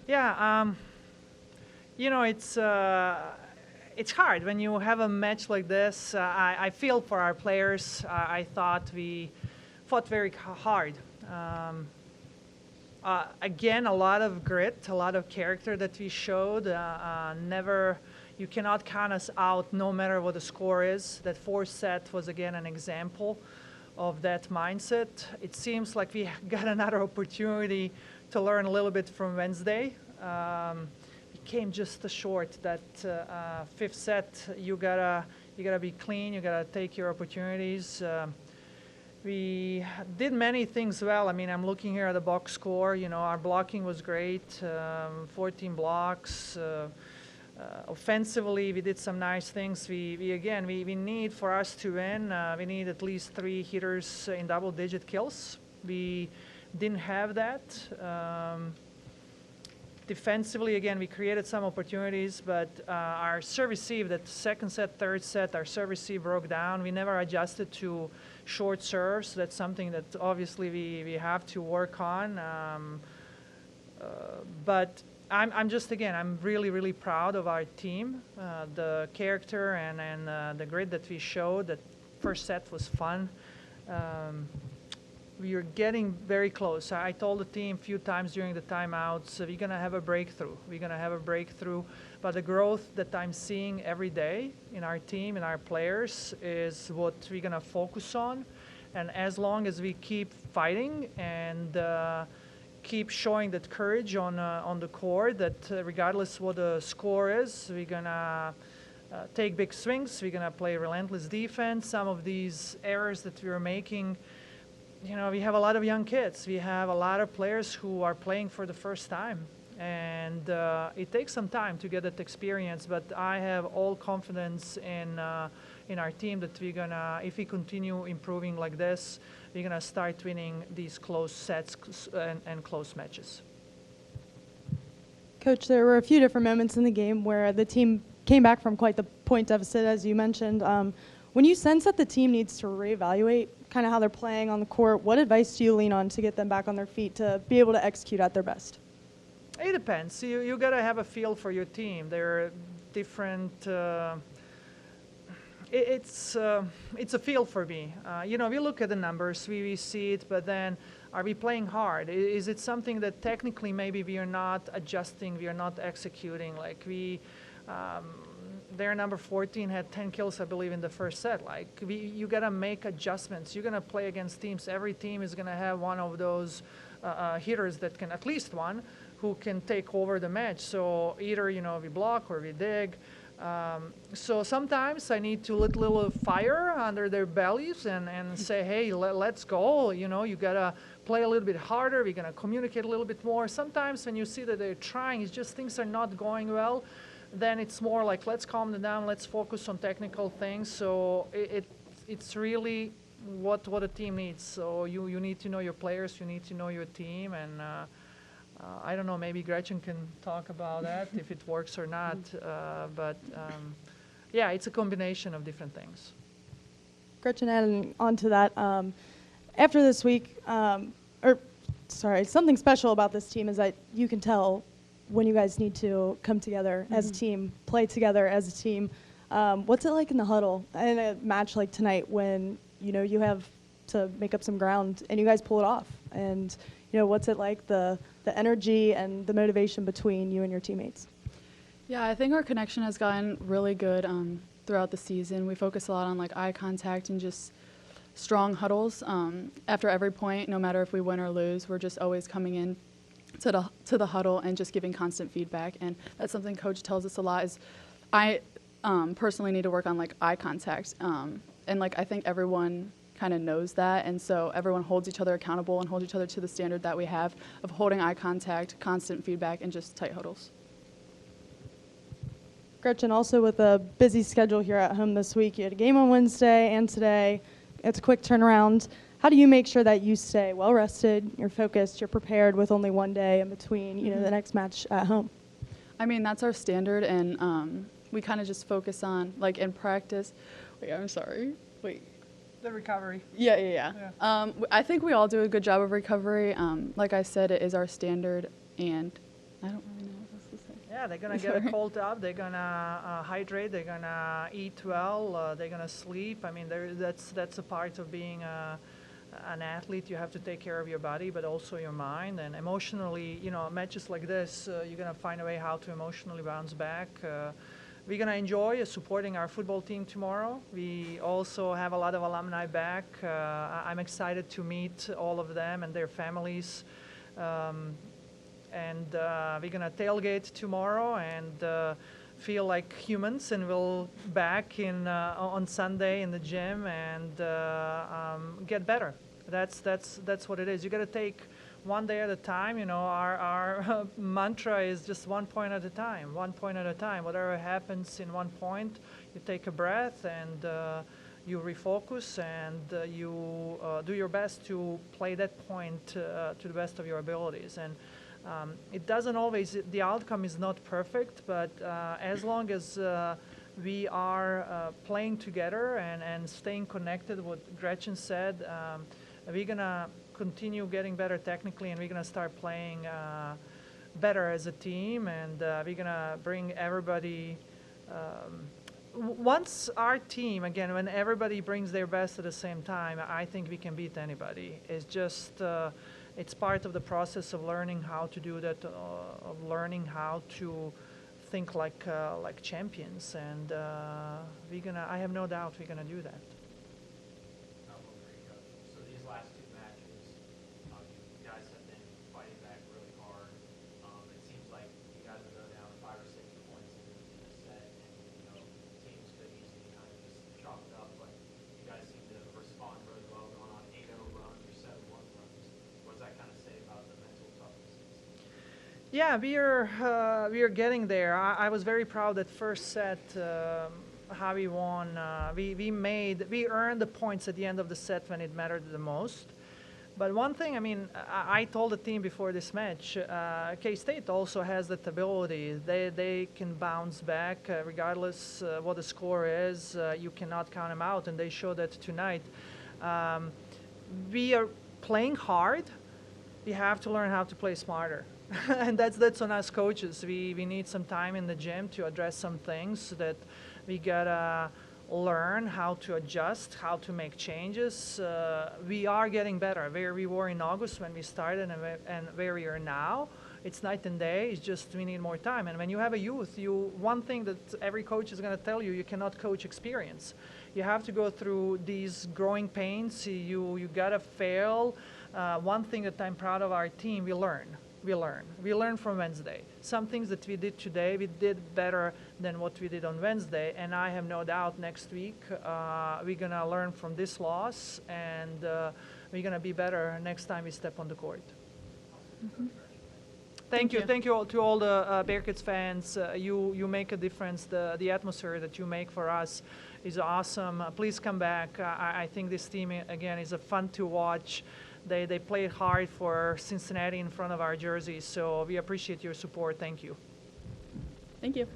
Yeah, it's hard when you have a match like this. I feel for our players. I thought we fought very hard. Again, a lot of grit, a lot of character that we showed. Never, you cannot count us out no matter what the score is. That fourth set was again an example of that mindset. It seems like we got another opportunity to learn a little bit from Wednesday. We came just short. That fifth set, you gotta be clean. You gotta take your opportunities. We did many things well. I mean, I'm looking here at the box score. You know, our blocking was great, 14 blocks. Offensively, we did some nice things. We need, for us to win, we need at least 3 hitters in double-digit kills. We didn't have that. Defensively, again, we created some opportunities, but our serve receive, that second set, third set, our serve receive broke down. We never adjusted to short serves. That's something that obviously we have to work on. But I'm really, really proud of our team, the character and the grit that we showed. That first set was fun. We are getting very close. I told the team a few times during the timeouts, we're going to have a breakthrough. We're going to have a breakthrough. But the growth that I'm seeing every day in our team, in our players, is what we're going to focus on. And as long as we keep fighting and keep showing that courage on the court, that regardless what the score is, we're going to take big swings. We're going to play relentless defense. Some of these errors that we were making, you know, we have a lot of young kids. We have a lot of players who are playing for the first time. And it takes some time to get that experience, but I have all confidence in our team that we're going to, if we continue improving like this, we're going to start winning these close sets and close matches. Coach, there were a few different moments in the game where the team came back from quite the point deficit, as you mentioned. When you sense that the team needs to reevaluate kind of how they're playing on the court, what advice do you lean on to get them back on their feet to be able to execute at their best? It depends. You got to have a feel for your team. There are different. It's a feel for me. We look at the numbers, we see it, but then are we playing hard? Is it something that technically maybe we are not adjusting, we are not executing? Like their number 14 had 10 kills, I believe, in the first set. Like you got to make adjustments. You're going to play against teams. Every team is going to have one of those hitters that can, at least one, who can take over the match. So either, we block or we dig. So sometimes I need to let a little fire under their bellies and say, hey, let's go. You got to play a little bit harder. We're going to communicate a little bit more. Sometimes when you see that they're trying, it's just things are not going well, then it's more like, let's calm them down. Let's focus on technical things. So it's really what a team needs. So you need to know your players. You need to know your team. And I don't know, maybe Gretchen can talk about that, if it works or not. Yeah, it's a combination of different things. Gretchen, adding on to that, after this week, something special about this team is that you can tell when you guys need to come together as a team, play together as a team. What's it like in the huddle in a match like tonight when, you have to make up some ground and you guys pull it off? And, what's it like, the energy and the motivation between you and your teammates? Yeah, I think our connection has gotten really good throughout the season. We focus a lot on eye contact and just strong huddles. After every point, no matter if we win or lose, we're just always coming in to the huddle and just giving constant feedback. And that's something Coach tells us a lot is I personally need to work on eye contact. And I think everyone kind of knows that, and so everyone holds each other accountable and holds each other to the standard that we have of holding eye contact, constant feedback, and just tight huddles. Gretchen, also with a busy schedule here at home this week, you had a game on Wednesday and today. It's a quick turnaround. How do you make sure that you stay well rested, you're focused, you're prepared with only one day in between, the next match at home? I mean, that's our standard, and we kind of just focus on, in practice. Wait, I'm sorry. Wait. The recovery. Yeah. I think we all do a good job of recovery. Like I said, it is our standard, and I don't really Yeah, they're gonna get a cold up. They're gonna hydrate. They're gonna eat well. They're gonna sleep. I mean, that's a part of being an athlete. You have to take care of your body, but also your mind and emotionally. You know, matches like this, you're gonna find a way how to emotionally bounce back. We're gonna enjoy supporting our football team tomorrow. We also have a lot of alumni back. I'm excited to meet all of them and their families. And we're gonna tailgate tomorrow and feel like humans, and we'll back in on Sunday in the gym and get better. That's what it is. You got to take one day at a time. You know, our mantra is just 1 point at a time. 1 point at a time. Whatever happens in 1 point, you take a breath and you refocus and you do your best to play that point to the best of your abilities. And it doesn't always, the outcome is not perfect, but as long as we are playing together and staying connected, what Gretchen said, we're going to continue getting better technically, and we're going to start playing better as a team, and we're going to bring everybody. Once our team, again, when everybody brings their best at the same time, I think we can beat anybody. It's just, it's part of the process of learning how to do that, of learning how to think like champions, and I have no doubt we're gonna do that. So these last two matches, you guys have been fighting back really hard. It seems like you guys will go down 5 or 6 points in a set, and teams could easily kind of just chalk it up. But you guys seem to respond really well, going on 8-0 runs or 7-1 runs. What does that kind of say about the mental toughness? Yeah, we are getting there. I was very proud that first set, how we won. We earned the points at the end of the set when it mattered the most. But one thing, I mean, I told the team before this match, K-State also has that ability. They can bounce back regardless what the score is. You cannot count them out, and they showed that tonight. We are playing hard. We have to learn how to play smarter. And that's on us coaches. We need some time in the gym to address some things that we gotta learn how to adjust, how to make changes. We are getting better. Where we were in August when we started and where we are now, it's night and day. It's just we need more time. And when you have a youth, one thing that every coach is going to tell you, you cannot coach experience. You have to go through these growing pains. You gotta fail. One thing that I'm proud of our team, we learn. We learn from Wednesday. Some things that we did today, we did better than what we did on Wednesday, and I have no doubt next week we're going to learn from this loss, and we're going to be better next time we step on the court. Mm-hmm. Thank you to all the Bearcats fans. You make a difference. The atmosphere that you make for us is awesome. Please come back. I think this team, again, is fun to watch. They played hard for Cincinnati in front of our jerseys, so we appreciate your support. Thank you. Thank you.